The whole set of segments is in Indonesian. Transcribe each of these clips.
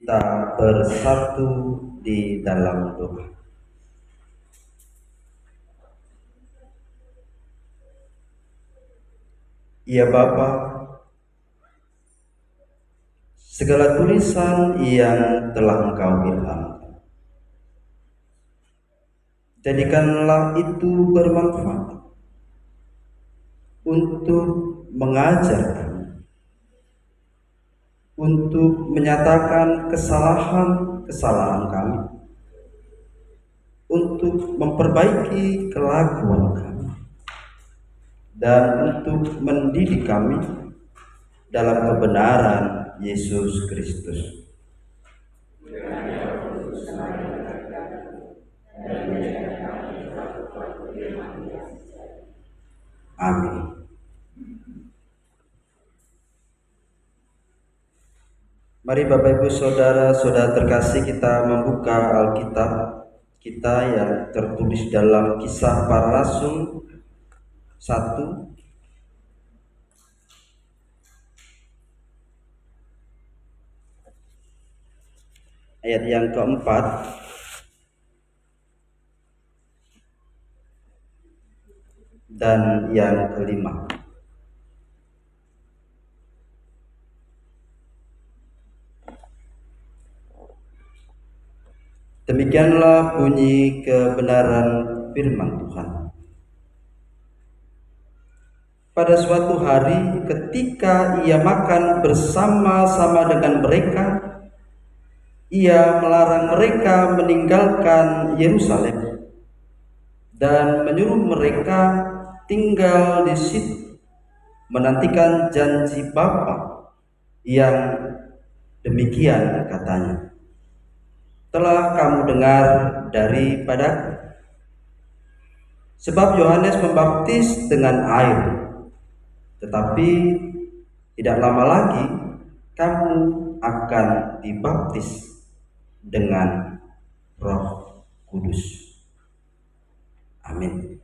Kita bersatu di dalam doa. Ya Bapa, segala tulisan yang telah Engkau ilhamkan, jadikanlah itu bermanfaat untuk mengajar kami, untuk menyatakan kesalahan-kesalahan kami, untuk memperbaiki kelakuan kami, dan untuk mendidik kami dalam kebenaran Yesus Kristus. Amin. Mari Bapak Ibu Saudara-saudara terkasih, kita membuka Alkitab kita yang tertulis dalam Kisah Para Rasul 1 ayat yang keempat dan yang kelima. Demikianlah bunyi kebenaran firman Tuhan. Pada suatu hari ketika ia makan bersama-sama dengan mereka, ia melarang mereka meninggalkan Yerusalem dan menyuruh mereka tinggal di situ, menantikan janji Bapa yang demikian katanya, telah kamu dengar daripadaku. Sebab Yohanes membaptis dengan air, tetapi tidak lama lagi kamu akan dibaptis dengan Roh Kudus. Amin.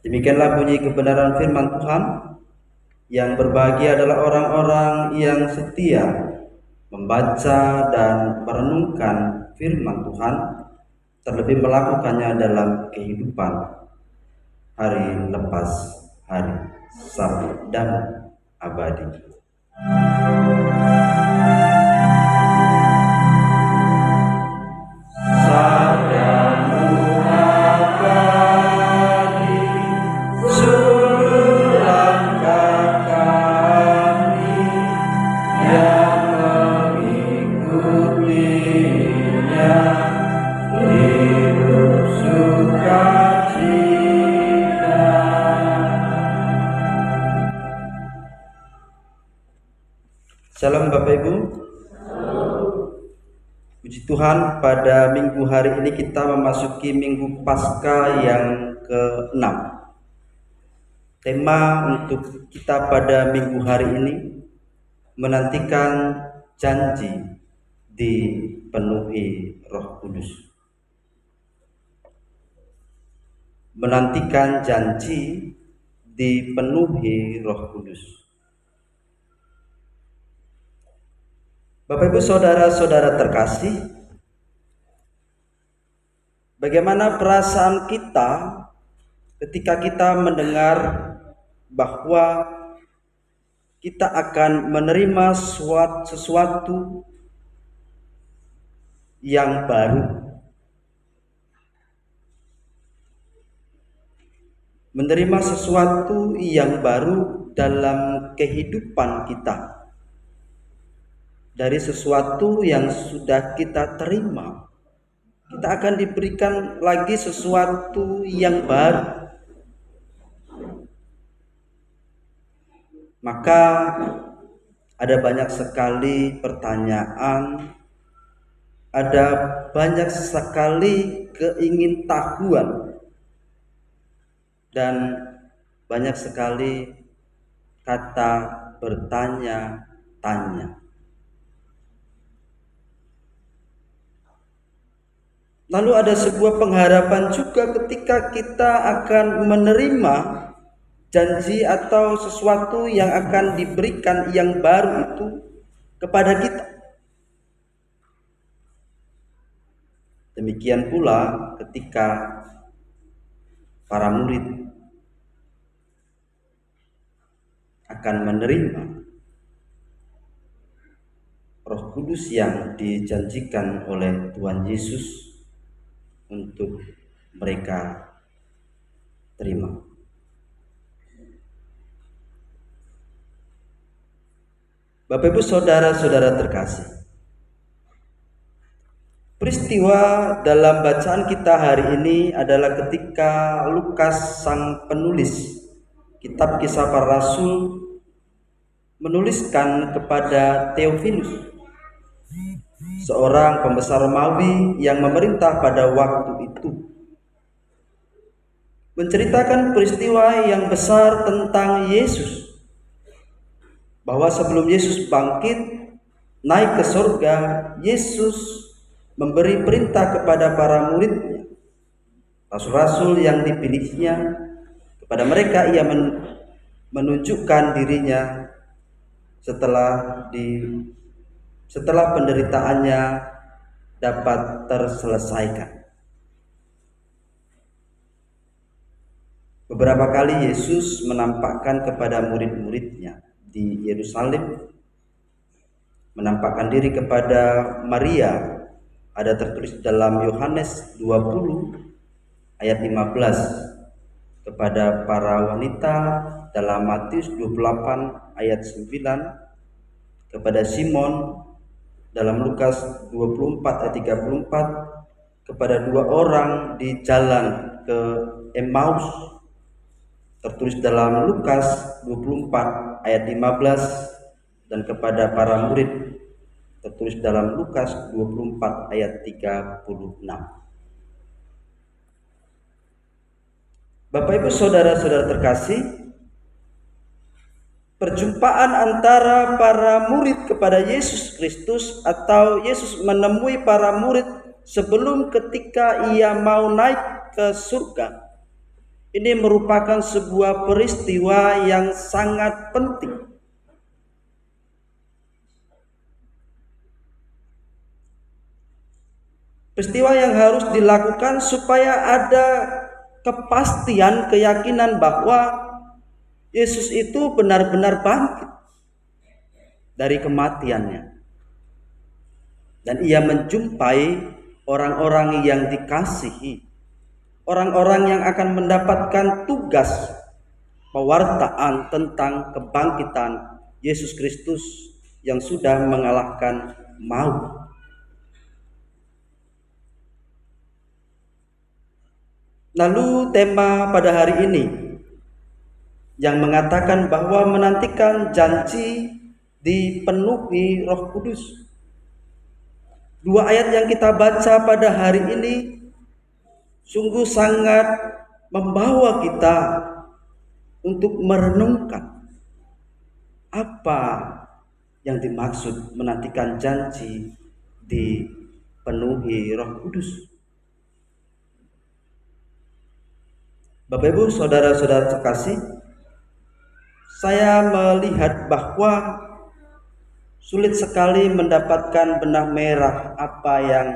Demikianlah bunyi kebenaran firman Tuhan. Yang berbahagia adalah orang-orang yang setia membaca dan merenungkan firman Tuhan, terlebih melakukannya dalam kehidupan hari lepas hari, sampai dan abadi. Salam Bapak Ibu. Puji Tuhan, pada minggu hari ini kita memasuki minggu Paskah yang ke-6. Tema untuk kita pada minggu hari ini menantikan janji dipenuhi Roh Kudus. Menantikan janji dipenuhi Roh Kudus. Bapak Ibu Saudara-saudara terkasih, bagaimana perasaan kita ketika kita mendengar bahwa kita akan menerima sesuatu yang baru, menerima sesuatu yang baru dalam kehidupan kita, dari sesuatu yang sudah kita terima, kita akan diberikan lagi sesuatu yang baru. Maka ada banyak sekali pertanyaan, ada banyak sekali keingintahuan, dan banyak sekali kata bertanya-tanya. Lalu ada sebuah pengharapan juga ketika kita akan menerima janji atau sesuatu yang akan diberikan yang baru itu kepada kita. Demikian pula ketika para murid akan menerima Roh Kudus yang dijanjikan oleh Tuhan Yesus untuk mereka terima. Bapak Ibu saudara-saudara terkasih, peristiwa dalam bacaan kita hari ini adalah ketika Lukas sang penulis kitab Kisah Para Rasul menuliskan kepada Theophilus, seorang pembesar Romawi yang memerintah pada waktu itu, menceritakan peristiwa yang besar tentang Yesus, bahwa sebelum Yesus bangkit naik ke surga, Yesus memberi perintah kepada para muridnya, rasul-rasul yang dipilihnya. Kepada mereka ia menunjukkan dirinya setelah penderitaannya dapat terselesaikan. Beberapa kali Yesus menampakkan kepada murid-muridnya di Yerusalem, menampakkan diri kepada Maria, ada tertulis dalam Yohanes 20 ayat 15, kepada para wanita dalam Matius 28 ayat 9, kepada Simon dalam Lukas 24 ayat 34, kepada dua orang di jalan ke Emmaus tertulis dalam Lukas 24 ayat 15, dan kepada para murid tertulis dalam Lukas 24 ayat 36. Bapak Ibu saudara-saudara terkasih, perjumpaan antara para murid kepada Yesus Kristus atau Yesus menemui para murid sebelum ketika ia mau naik ke surga, ini merupakan sebuah peristiwa yang sangat penting. Peristiwa yang harus dilakukan supaya ada kepastian, keyakinan bahwa Yesus itu benar-benar bangkit dari kematiannya. Dan ia menjumpai orang-orang yang dikasihi, orang-orang yang akan mendapatkan tugas pewartaan tentang kebangkitan Yesus Kristus yang sudah mengalahkan maut. Lalu tema pada hari ini yang mengatakan bahwa menantikan janji dipenuhi Roh Kudus. Dua ayat yang kita baca pada hari ini sungguh sangat membawa kita untuk merenungkan apa yang dimaksud menantikan janji dipenuhi Roh Kudus. Bapak Ibu saudara-saudara terkasih, saya melihat bahwa sulit sekali mendapatkan benang merah apa yang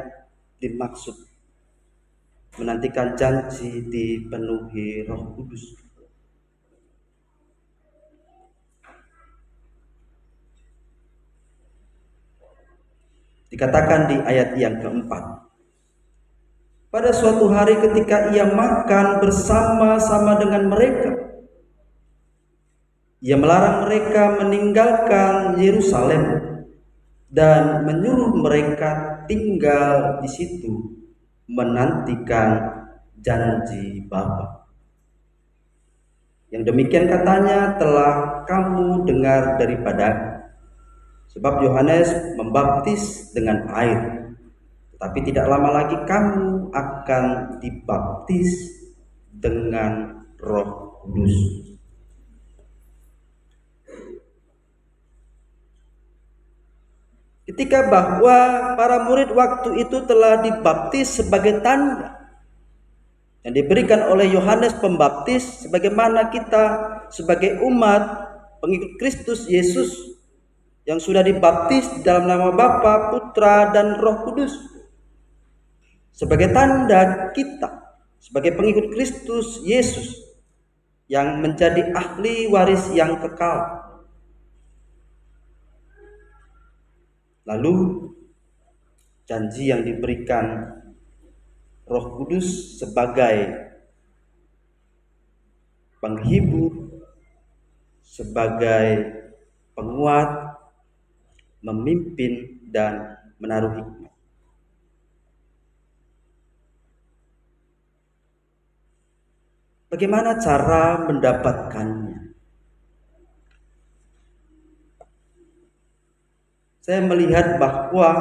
dimaksud menantikan janji dipenuhi Roh Kudus. Dikatakan di ayat yang keempat, pada suatu hari ketika ia makan bersama-sama dengan mereka, ia melarang mereka meninggalkan Yerusalem dan menyuruh mereka tinggal di situ menantikan janji Bapa. Yang demikian katanya telah kamu dengar daripada, sebab Yohanes membaptis dengan air, tetapi tidak lama lagi kamu akan dibaptis dengan Roh Kudus. Ketika bahwa para murid waktu itu telah dibaptis sebagai tanda yang diberikan oleh Yohanes Pembaptis, sebagaimana kita sebagai umat pengikut Kristus Yesus yang sudah dibaptis dalam nama Bapa, Putra, dan Roh Kudus. sebagai tanda kita sebagai pengikut Kristus Yesus yang menjadi ahli waris yang kekal. Lalu janji yang diberikan Roh Kudus sebagai penghibur, sebagai penguat, memimpin dan menaruh hikmat. Bagaimana cara mendapatkannya? Saya melihat bahwa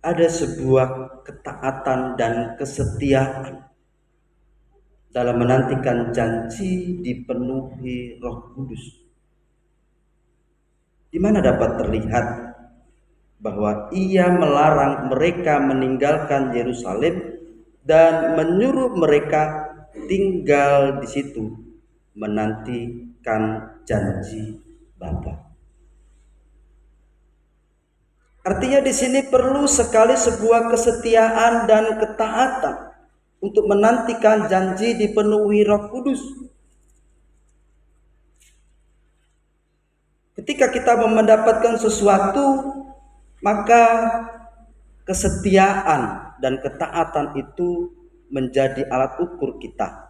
ada sebuah ketaatan dan kesetiaan dalam menantikan janji dipenuhi Roh Kudus. Di mana dapat terlihat bahwa Ia melarang mereka meninggalkan Yerusalem dan menyuruh mereka tinggal di situ menantikan janji Bapa. Artinya di sini perlu sekali sebuah kesetiaan dan ketaatan untuk menantikan janji dipenuhi Roh Kudus. Ketika kita mendapatkan sesuatu, maka kesetiaan dan ketaatan itu menjadi alat ukur kita.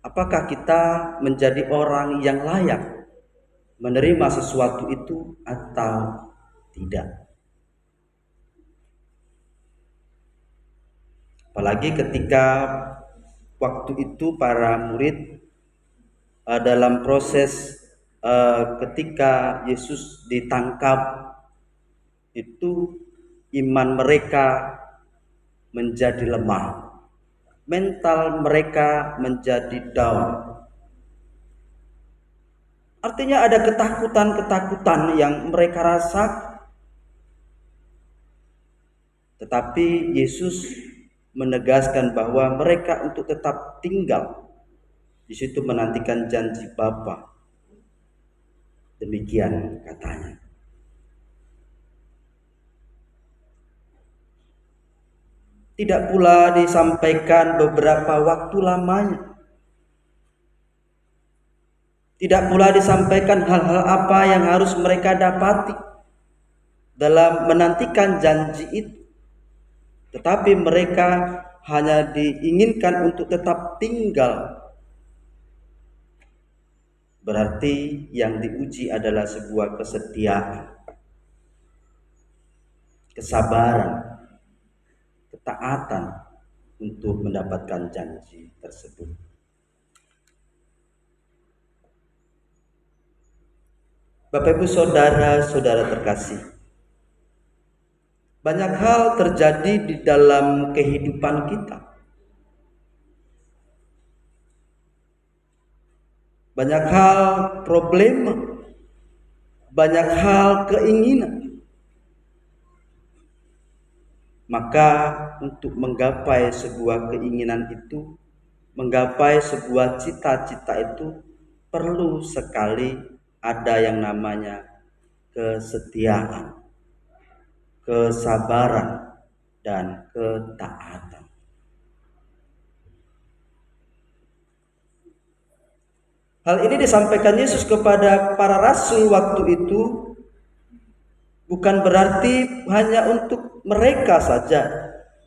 Apakah kita menjadi orang yang layak menerima sesuatu itu atau tidak? Apalagi ketika waktu itu para murid dalam proses ketika Yesus ditangkap, itu iman mereka menjadi lemah, mental mereka menjadi down. Artinya ada ketakutan-ketakutan yang mereka rasakan. Tetapi Yesus menegaskan bahwa mereka untuk tetap tinggal di situ menantikan janji Bapa. Demikian katanya. Tidak pula disampaikan beberapa waktu lamanya. Tidak pula disampaikan hal-hal apa yang harus mereka dapati dalam menantikan janji itu. Tetapi mereka hanya diinginkan untuk tetap tinggal. Berarti yang diuji adalah sebuah kesetiaan, kesabaran, ketaatan untuk mendapatkan janji tersebut. Bapak Ibu saudara-saudara terkasih, banyak hal terjadi di dalam kehidupan kita. Banyak hal problema, banyak hal keinginan. Maka untuk menggapai sebuah keinginan itu, menggapai sebuah cita-cita itu, perlu sekali ada yang namanya kesetiaan, kesabaran, dan ketaatan. Hal ini disampaikan Yesus kepada para rasul waktu itu, bukan berarti hanya untuk mereka saja,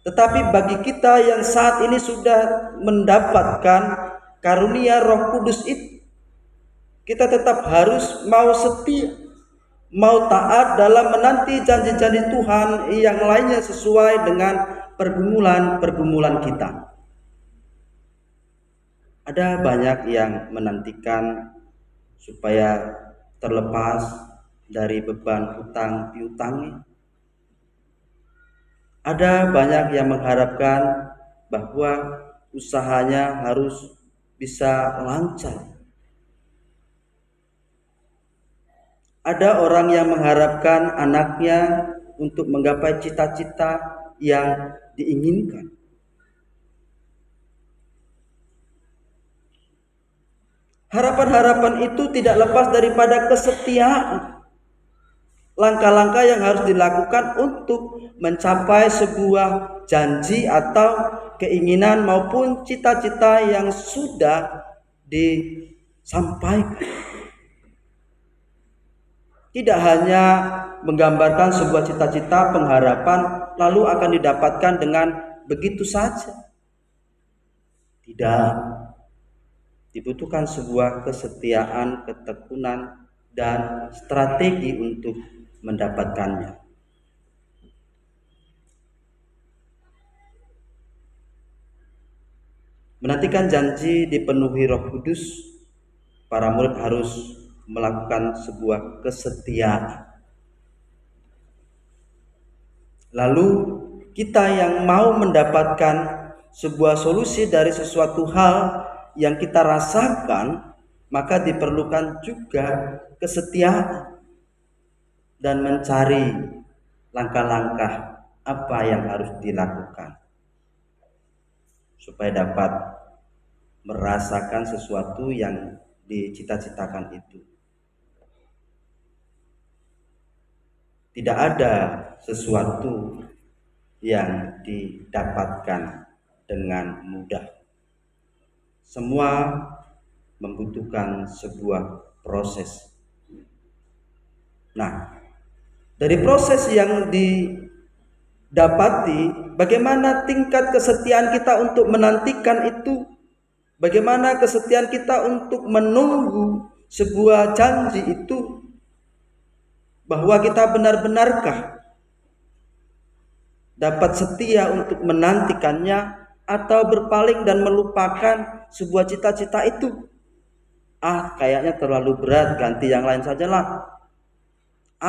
tetapi bagi kita yang saat ini sudah mendapatkan karunia Roh Kudus itu, kita tetap harus mau setia, mau taat dalam menanti janji-janji Tuhan yang lainnya sesuai dengan pergumulan-pergumulan kita. Ada banyak yang menantikan supaya terlepas dari beban hutang piutangi. Ada banyak yang mengharapkan bahwa usahanya harus bisa lancar. Ada orang yang mengharapkan anaknya untuk menggapai cita-cita yang diinginkan. Harapan-harapan itu tidak lepas daripada kesetiaan. langkah-langkah yang harus dilakukan untuk mencapai sebuah janji atau keinginan maupun cita-cita yang sudah disampaikan. Tidak hanya menggambarkan sebuah cita-cita, pengharapan, lalu akan didapatkan dengan begitu saja. Tidak. Dibutuhkan sebuah kesetiaan, ketekunan, dan strategi untuk mendapatkannya. Menantikan janji dipenuhi Roh Kudus, para murid harus melakukan sebuah kesetiaan. Lalu kita yang mau mendapatkan sebuah solusi dari sesuatu hal yang kita rasakan, maka diperlukan juga kesetiaan dan mencari langkah-langkah apa yang harus dilakukan supaya dapat merasakan sesuatu yang dicita-citakan itu. Tidak ada sesuatu yang didapatkan dengan mudah. Semua membutuhkan sebuah proses. Nah, dari proses yang didapati, bagaimana tingkat kesetiaan kita untuk menantikan itu? Bagaimana kesetiaan kita untuk menunggu sebuah janji itu? Bahwa kita benar-benarkah dapat setia untuk menantikannya atau berpaling dan melupakan sebuah cita-cita itu? Kayaknya terlalu berat, ganti yang lain sajalah.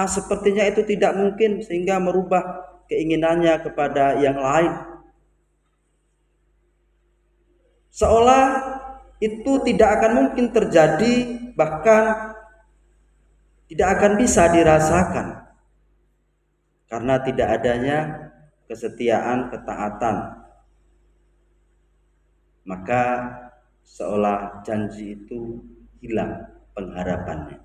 Sepertinya itu tidak mungkin, sehingga merubah keinginannya kepada yang lain. Seolah itu tidak akan mungkin terjadi, bahkan tidak akan bisa dirasakan karena tidak adanya kesetiaan, ketaatan. Maka seolah janji itu hilang pengharapannya.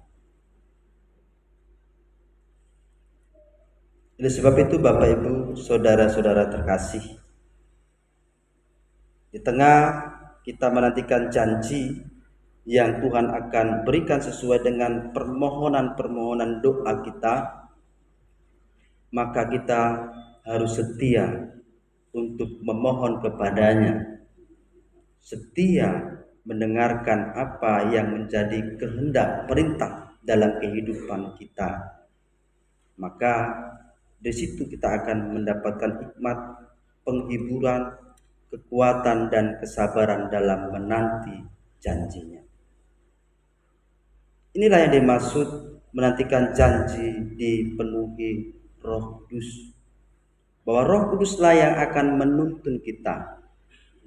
Oleh sebab itu Bapak Ibu, saudara-saudara terkasih, di tengah kita menantikan janji yang Tuhan akan berikan sesuai dengan permohonan-permohonan doa kita, maka kita harus setia untuk memohon kepadanya, setia mendengarkan apa yang menjadi kehendak perintah dalam kehidupan kita. Maka di situ kita akan mendapatkan hikmat, penghiburan, kekuatan dan kesabaran dalam menanti janjinya. Inilah yang dimaksud menantikan janji dipenuhi Roh Kudus. Bahwa Roh Kuduslah yang akan menuntun kita,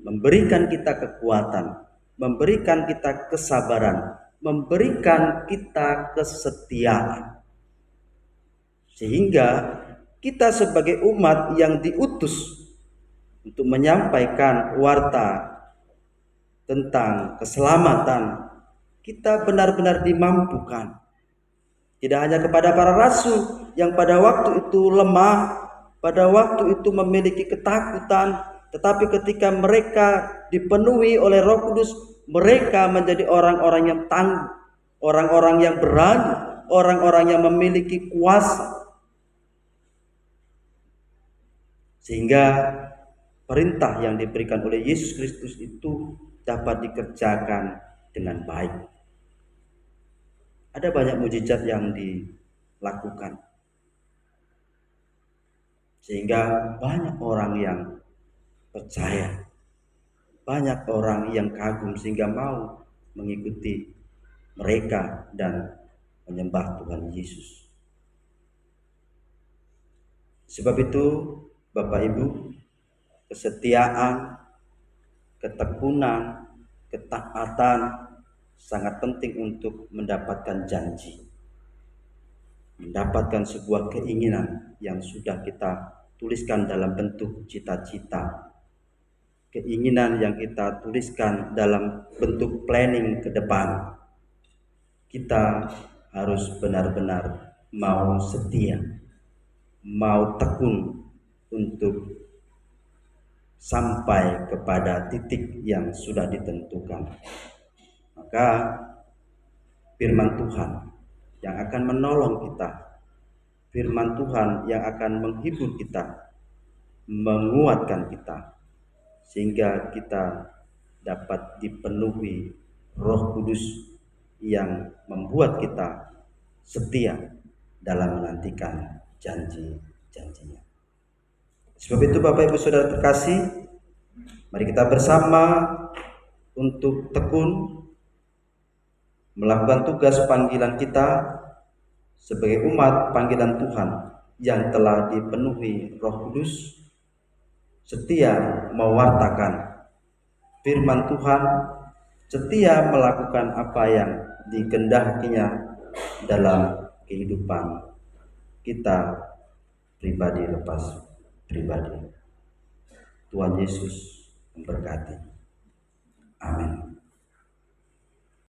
memberikan kita kekuatan, memberikan kita kesabaran, memberikan kita kesetiaan. Sehingga kita sebagai umat yang diutus untuk menyampaikan warta tentang keselamatan, kita benar-benar dimampukan. Tidak hanya kepada para rasul yang pada waktu itu lemah, pada waktu itu memiliki ketakutan, tetapi ketika mereka dipenuhi oleh Roh Kudus, mereka menjadi orang-orang yang tangguh, orang-orang yang berani, orang-orang yang memiliki kuasa. Sehingga perintah yang diberikan oleh Yesus Kristus itu dapat dikerjakan dengan baik. Ada banyak mujizat yang dilakukan, sehingga banyak orang yang percaya, banyak orang yang kagum sehingga mau mengikuti mereka dan menyembah Tuhan Yesus. Sebab itu Bapak Ibu, kesetiaan, ketekunan, ketaatan sangat penting untuk mendapatkan janji, mendapatkan sebuah keinginan yang sudah kita tuliskan dalam bentuk cita-cita, keinginan yang kita tuliskan dalam bentuk planning ke depan. Kita harus benar-benar mau setia, mau tekun untuk sampai kepada titik yang sudah ditentukan. Maka firman Tuhan yang akan menolong kita, firman Tuhan yang akan menghibur kita, menguatkan kita, sehingga kita dapat dipenuhi Roh Kudus yang membuat kita setia dalam menantikan janji-janjinya. Sebab itu Bapak Ibu Saudara terkasih, mari kita bersama untuk tekun melakukan tugas panggilan kita sebagai umat panggilan Tuhan yang telah dipenuhi Roh Kudus, setia mewartakan firman Tuhan, setia melakukan apa yang dikehendakinya dalam kehidupan kita pribadi lepas pribadi. Tuhan Yesus memberkati.